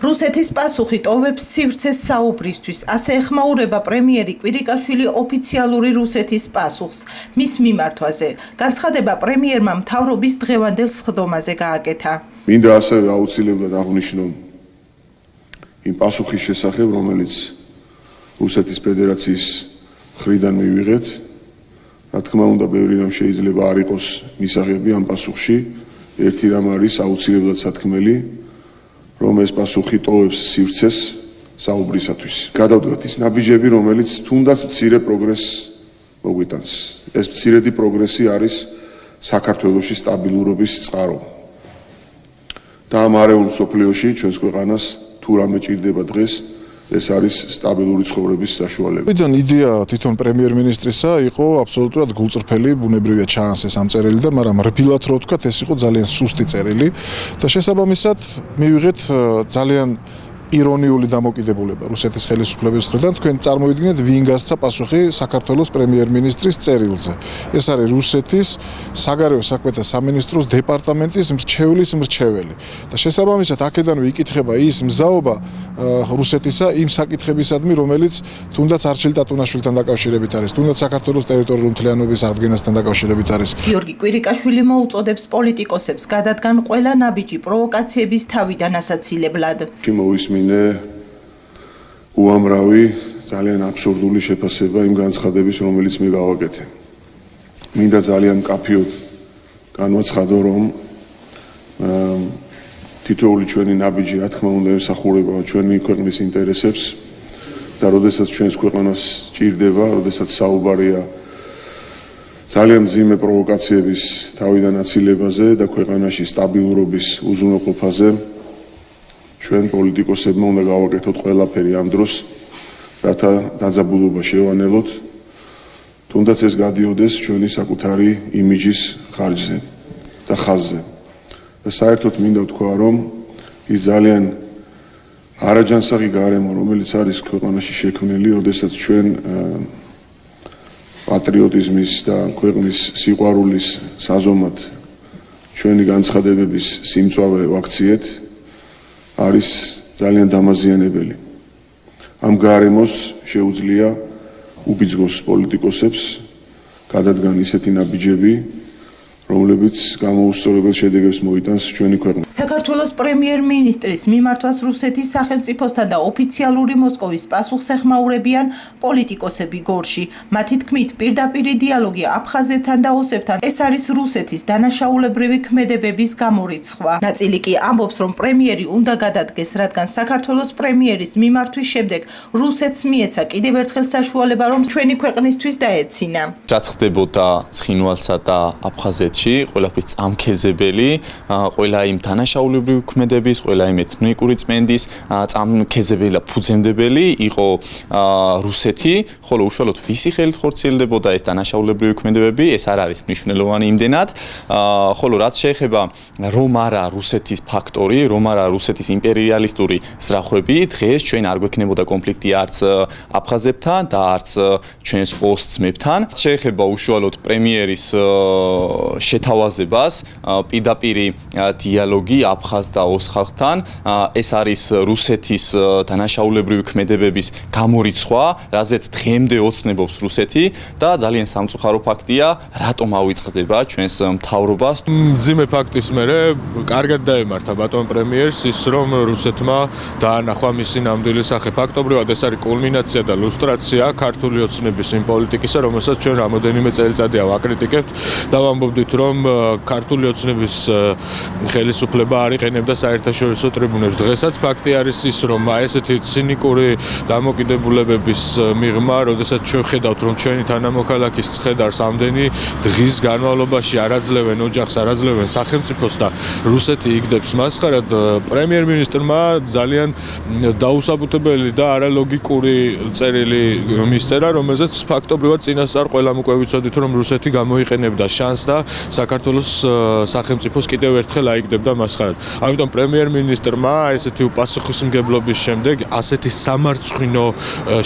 რუსეთის პასუხი ტოვებს სივრცეს საუბრისთვის, ასე ეხმაურება პრემიერი კვირიკაშვილი ოფიციალური რუსეთის პასუხს მის მიმართვაზე. განცხადება პრემიერმა მთავრობის დღევანდელ სხდომაზე გააკეთა. მინდა ასევე აუცილებლად აღვნიშნო იმ პასუხის შესახებ, რომელიც რუსეთის ფედერაციის მხრიდან მივიღეთ. რა თქმა უნდა, ბევრი რამ შეიძლება არ იყოს მისაღები ამ პასუხში. ერთი რამ არის აუცილებლად სათქმელი, რომ ეს პასუხი ტოვებს სივრცეს საუბრისათვის. გადავდგათ ის ნაბიჯები, რომელიც თუნდაც მცირე პროგრესს მოგვიტანს. ეს მცირედი პროგრესი არის საქართველოში სტაბილურობის წყარო. და ამ არეულ მსოფლიოში ჩვენს ქვეყანას თუ რამე ჭირდება დღეს, ეს არის სტაბილური ცხოვრების საშუალება. Იდან იდეა თვითონ პრემიერ-მინისტრისა იყო აბსოლუტურად გულწრფელი, ბუნებრივია ჩანს ეს ამ წერილი და მაგრამ რბილად რო ვთქვათ, ეს იყო ძალიან სუსტი წერილი და შესაბამისად მივიღეთ ძალიან ირონიული დამოკიდებულება რუსეთის ხელისუფლების მხრიდან. თქვენ წარმოვიდგინეთ, ვინ გასცა პასუხი საქართველოს პრემიერ-მინისტრის წერილზე. ეს არის რუსეთის საგარეო საქმეთა სამინისტროს დეპარტამენტის მრჩევლის მრჩეველი. და შესაბამისად აქედან ვიკითხება ის მზაობა რუსეთისა იმ საკითხებისადმი, რომელიც თუნდაც არჩილ ტატუნაშვილთან დაკავშირებით არის, თუნდაც საქართველოს ტერიტორიული მთლიანობის აღდგენასთან დაკავშირებით არის. გიორგი კვირიკაშვილი მოუწოდებს პოლიტიკოსებს გადადგან ყველა ნაბიჯი პროვოკაციების თავიდან ასაცილებლად. მოვისმინე უამრავი ძალიან აბსურდული შეფასება იმ განცხადების, რომელიც მე გავაკეთე. მინდა ძალიან მკაფიოდ განვაცხადო, რომ თითოეული ჩვენი ნაბიჯი, რა თქმა უნდა, ემსახურება ჩვენი ქვეყნის ინტერესებს და როდესაც ჩვენს ქვეყანას ჭირდება, როდესაც საუბარია ძალიან მძიმე პროვოკაციების თავიდან აცილებაზე და ქვეყანაში სტაბილურობის უზრუნველყოფაზე, ჩვენ პოლიტიკოსებმა უნდა გავაკეთოთ ყველაფერი ამ დროს, რათა დაძაბულობა შევანელოთ, თუნდაც ეს გადიოდეს ჩვენი საკუთარი იმიჯის ხარჯზე და ხაზზე. და საერთოდ მინდა ვთქვა, რომ ის ძალიან არაჯანსაღი გარემო, რომელიც არის ქვეყანაში შექმნილი, როდესაც ჩვენ პატრიოტიზმის და ქვეყნის სიყვარულის საზომად ჩვენი განცხადებების სიმწვავე ვაქციეთ, არის ძალიან დამაზიანებელი. ამ გარემოს შეუძლია უბიძგოს პოლიტიკოსებს გადადგან ისეთი ნაბიჯები, რომლებიც გამოუსწორებელ შედეგებს მოიტანს ჩვენი ქვეყნა. საქართველოს პრემიერ-მინისტრის მიმართვას რუსეთის სახელმწიფოსთან და ოფიციალური მოსკოვის პასუხს ეხმაურებიან პოლიტიკოსები გორში. მათი თქმით, პირდაპირი დიალოგი აფხაზეთთან და ოსებთან ეს არის რუსეთის დანაშაულებრივი ქმედებების გამორიცხვა. ნაწილი კი ამბობს, რომ პრემიერი უნდა გადადგეს, რადგან საქართველოს პრემიერის მიმართვის შემდეგ რუსეთს მიეცა კიდევ ერთხელ საშუალება, რომ ჩვენი ქვეყნისთვის დაეცინა. რაც ხდებოდა ცხინვალსა და აფხაზეთში, ყველაფრის წამქეზებელი, ყველა იმ დანაშაულებრივი ქმედების, ყველა იმ ეთნიკური წმენდის წამქეზებელი და ფუძემდებელი იყო რუსეთი, ხოლო უშუალოდ ვისი ხელით ხორციელდებოდა ეს დანაშაულებრივი ქმედებები, ეს არ არის მნიშვნელოვანი იმდენად, ხოლო რაც შეეხება რომ არა რუსეთის ფაქტორი, რომ არა რუსეთის იმპერიალისტური ზრახვები, დღეს ჩვენ არ გვექნებოდა კონფლიქტი არც აფხაზებთან და არც ჩვენს ოსწმებთან. შეეხება უშუალოდ პრემიერის შეთავაზებას, პირდაპირი დიალოგი აფხაზ და ოს ხალხთან, ეს არის რუსეთის დანაშაულებრივი ქმედებების გამორიცხვა, რაზეც დღემდე ოცნებობს რუსეთი და ძალიან სამწუხარო ფაქტია, რატომ ავიწყდება ჩვენს მთავრობას. მძიმე ფაქტის მერე კარგად დაემართა ბატონ პრემიერს ის, რომ რუსეთმა დაანახვა მისი ნამდვილი სახე. ფაქტობრივად ეს არის კულმინაცია და ლუსტრაცია ქართული ოცნების იმ პოლიტიკისა, რომელსაც ჩვენ რამოდენიმე წელიწადია ვაკრიტიკებთ და ვამბობდით, რომ ქართული ოცნების ხელისუფლება არ იყენებდა საერთაშორისო ტრიბუნებს. დღესაც ფაქტი არის ის, რომ ესეთი ცინიკური დამოკიდებულებების მიღმა, როდესაც ჩვენ ხედავთ, რომ ჩვენი თანამოქალაქის ცხედარს ამდენი დღის განმავლობაში არაძლევენ ოჯახს, არაძლევენ სახელმწიფოს და რუსეთი იგდებს მასხარად, პრემიერ-მინისტრმა ძალიან დაუსაბუთებელი და არალოგიკური წერილი მისწერა, რომელზეც ფაქტობრივად წინასწარ ყველამ უკვე ვიცოდით, რომ რუსეთი გამოიყენებდა შანსს და საქართველოს სახელმწიფოს კიდევ ერთხელ აიგდებდა მასხარად. ამიტომ პრემიერ-მინისტრმა ესეთი უპასუხისმგებლობის შემდეგ, ასეთი სამარცხვინო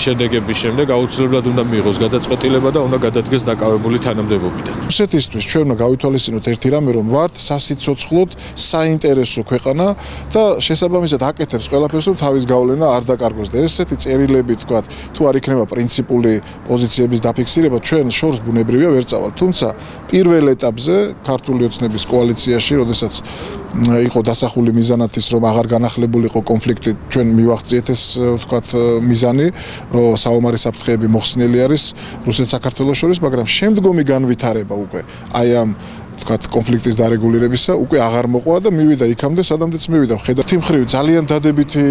შედეგების შემდეგ აუცილებლად უნდა მიიღოს გადაწყვეტილება და უნდა გადადგეს დაკავებული თანამდებობიდან. რუსეთისთვის ჩვენ უნდა გავითვალისწინოთ ერთი რამე, რომ ვართ სასიცოცხლოდ საინტერესო ქვეყანა და შესაბამისად აკეთებს ყველაფერს, რომ თავის გავლენა არ დაკარგოს და ესეთი წერილები თქვა, თუ არ იქნება პრინციპული პოზიციების დაფიქსირება, ჩვენ შორს ბუნებრივია ვერ წავალთ. თუმცა პირველ ეტაპზე ქართული ოცნების კოალიციაში, როდესაც იყო დასახული მიზანად ის, რომ აღარ განახლებულიყო კონფლიქტი, ჩვენ მივახციეთ ეს თქვა მიზანი, რომ საომარი საფრთხეები მოხსნილი არის რუსეთ-საქართველოს შორის, მაგრამ შემდგომი განვითარება უკვე აი ამ თქვათ კონფლიქტის დარეგულირებისა უკვე აღარ მოყვა და მივიდა იქამდე, სადამდეც მივიდა. ხედავთ, იმ მხრივ ძალიან დადებითი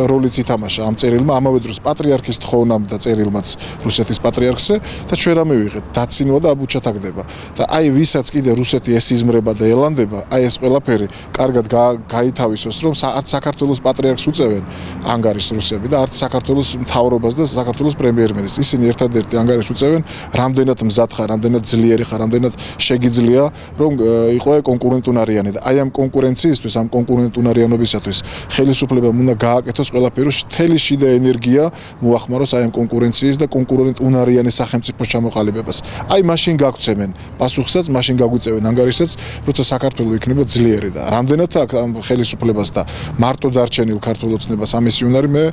როლიც ითამაშა ამ წერილმა, ამავე დროს პატრიარქის თხოვნამ და წერილმაც რუსეთის პატრიარქზე და ჩვენ რა მივიღეთ? დაცინვა და აბუჩათაგდება. და აი ვისაც კიდე რუსეთი ესიზმრება და ელანდება, აი ეს ყველაფერი კარგად გაითავისოს, რომ არც საქართველოს პატრიარქს უწევენ ანგარის რუსები და არც საქართველოს მთავრობას და საქართველოს პრემიერ-მინისტრს. ისინი ერთადერთი ანგარიშს უწევენ, რამდენად მზად ხარ, რამდენად ძლიერი ხარ, რამდენად შეგიძლია რომ იყო კონკურენტუნარიანი და აი ამ კონკურენციისთვის, ამ კონკურენტუნარიანობისათვის ხელისუფლებამ უნდა გააკეთოს ყველაფერი, მთელი შიდა ენერგია მოახმაროს აი ამ კონკურენციის და კონკურენტუნარიანი სახელმწიფოს ჩამოყალიბებას. აი მაშინ გაგცემენ პასუხსაც, მაშინ გაგვიწევენ ანგარიშსაც, როცა საქართველო იქნება ძლიერი და რამდენად აქვს ამ ხელისუფლებას და მარტო დარჩენილ ქართულ ოცნებას ამისი უნარი, მე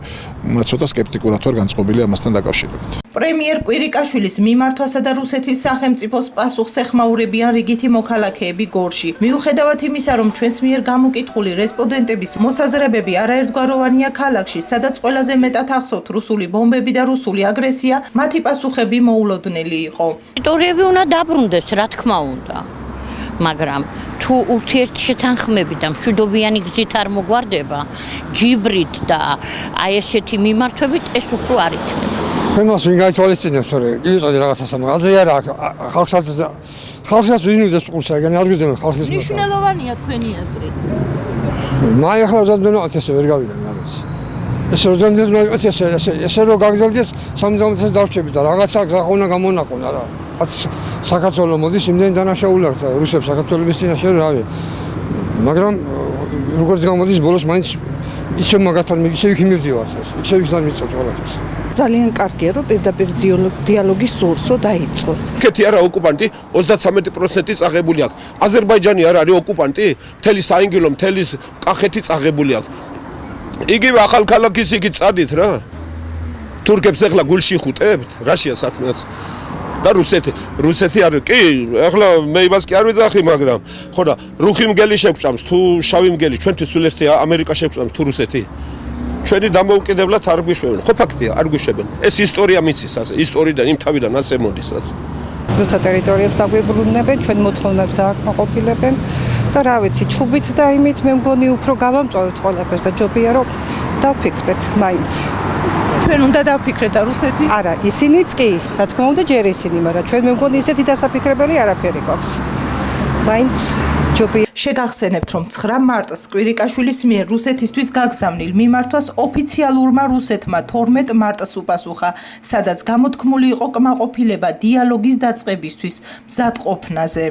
ცოტა სკეპტიკურად ვარ განწყობილი ამასთან დაკავშირებით. პრემიერ კვირიკაშვილის მიმართვასა და რუსეთის სახელმწიფოს პასუხს ეხმაურებიან რიგითი მოქალაქეები გორში. მიუხედავად იმისა, რომ ჩვენს მიერ გამოკითხული რესპონდენტების მოსაზრებები არაერთგვაროვანია ქალაქში, სადაც ყველაზე მეტად ახსოვთ რუსული ბომბები და რუსული აგრესია, მათი პასუხები მოულოდნელი იყო. ტერიტორიები უნდა დაბრუნდეს, რა თქმა უნდა. მაგრამ თუ ურთიერთშეთანხმები და მშვიდობიანი გზით არ მოგვარდება, ჯიბრით და აი ესეთი მიმართვებით ეს უფრო არ იქნება. Хүмүүс ვინ გაითვალისწინებს, თორე იყიდი რაღაცას ამ აზრი არა ხალხსაც ვინ უძებს ყურს, ეგენი არ გვიძებენ ხალხის მოსა. მნიშვნელოვანია თქვენი აზრი. მაი ახლა ზადმენოთ ესე ვერ გავიგენ არის. ეს ზადმენოთ ესე რომ გაგზელდეს სამძაუნდესაც დავრჩები და რაღაცა გზახ უნდა გამონაყონ არა. საქართველოს მოდის იმდენ დანაშაული აქვს რუსებს საქართველოს წინაშე რავი. მაგრამ როგორც გამოდის ბოლოს მაინც ისე მაგათთან ისე იქ მივდივართ ეს. ისე ისთან მიწევთ ყველაფერს. ძალიან კარგია, რომ პირდაპირ დიალოგის სურსო დაიწყოს. ქეთი არა ოკუპანტი 33% წაღებული აქვს. აზერბაიჯანი არ არის ოკუპანტი? მთელი საინგილო, მთელი კახეთი წაღებული აქვს. იგივე ახალქალაქის იგი წადით რა. თურქებს ახლა გულში ხუტებთ, რაშია საქმეც. და რუსეთი არის კი, ახლა მე იმას კი არ ვიძახი, მაგრამ ხო და რუხი მგელი შეგვჭამს თუ შავი მგელი, ჩვენთვის სულ ერთია ამერიკა შეგვჭამს თუ რუსეთი. ჩვენი დამოუკიდებლად არ გვიშვებენ. ხო ფაქტია, არ გვიშვებენ. ეს ისტორია მიცის ასე, ისტორიიდან იმ თავიდან ასე მოდის ასე. როცა ტერიტორიებს დაგვიბრუნებენ, ჩვენ მოთხოვნებს დააკმაყოფილებენ და რა ვიცი, ჩუბით და იმით მე მგონი უფრო გავამწვავთ ყველაფერს და ჯობია რომ დავფიქრდეთ მაინც. ჩვენ უნდა დავფიქრეთ და რუსეთი? არა, ისინიც კი, რა თქმა უნდა ჯერ ისინი, მაგრამ ჩვენ მე მგონი ისეთი დასაფიქრებელი არაფერი გვაქვს. მაინც ჯობია შეგახსენებთ, რომ 9 მარტს კვირიკაშვილის მიერ რუსეთისთვის გაგზავნილ მიმართვას ოფიციალურმა რუსეთმა 12 მარტს უპასუხა, სადაც გამოთქმული იყო კმაყოფილება დიალოგის დაწყებისთვის მზადყოფნაზე.